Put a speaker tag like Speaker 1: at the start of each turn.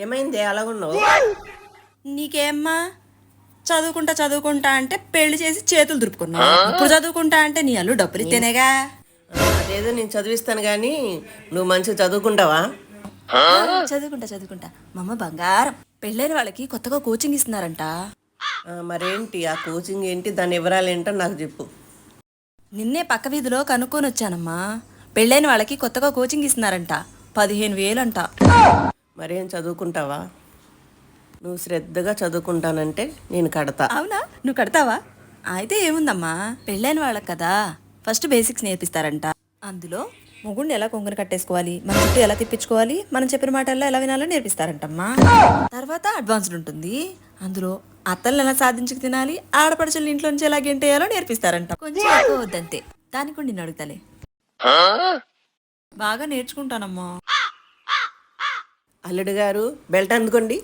Speaker 1: ఏమైంది అలాగున్నావు?
Speaker 2: నీకేమ్మా చదువుకుంటా చదువుకుంటా అంటే పెళ్లి చేసి చేతులు దులుపుకున్నావు. ఇప్పుడు చదువుకుంటా అంటే నీ అల్లు డబ్బులు ఇస్తేనేగా.
Speaker 1: అదేదో నేను చదివిస్తాను కానీ నువ్వు మంచిగా చదువుకుంటావా?
Speaker 2: చదువుకుంటా చదువుకుంటా. మా అమ్మ బంగారం. పెళ్ళైన వాళ్ళకి కొత్తగా కోచింగ్ ఇస్తున్నారంట.
Speaker 1: మరేంటి ఆ కోచింగ్ ఏంటి, దాని వివరాలు ఏంటో నాకు చెప్పు.
Speaker 2: నిన్నే పక్క వీధిలో కనుక్కొని వచ్చానమ్మా. పెళ్ళైన వాళ్ళకి కొత్తగా కోచింగ్ ఇస్తున్నారంట. 15,000 అంట.
Speaker 1: మరేం చదువుకుంటావా? నువ్వు శ్రద్ధగా చదువుకుంటానంటే నేను కడతా.
Speaker 2: అవునా, నువ్వు కడతావా? అయితే ఏముందమ్మా, పెళ్ళైన వాళ్ళకి కదా ఫస్ట్ బేసిక్స్ నేర్పిస్తారంట. అందులో మొగుడిని ఎలా కొంగుని కట్టేసుకోవాలి, మన చుట్టూ ఎలా తిప్పించుకోవాలి, మనం చెప్పిన మాటల్లో ఎలా వినాలో నేర్పిస్తారంటమ్మా. తర్వాత అడ్వాన్స్డ్ ఉంటుంది. అందులో అత్తల్ని ఎలా సాధించుకు తినాలి, ఆడపడుచుల ఇంట్లో నుంచి ఎలా గెంటేయాలో నేర్పిస్తారంట. కొంచెం ఎక్కువ వద్దంతే. దానికి కూడా నిన్ను అడుగుతాలే. బాగా నేర్చుకుంటానమ్మా.
Speaker 1: అల్లుడు గారు బెల్ట్ అందుకోండి.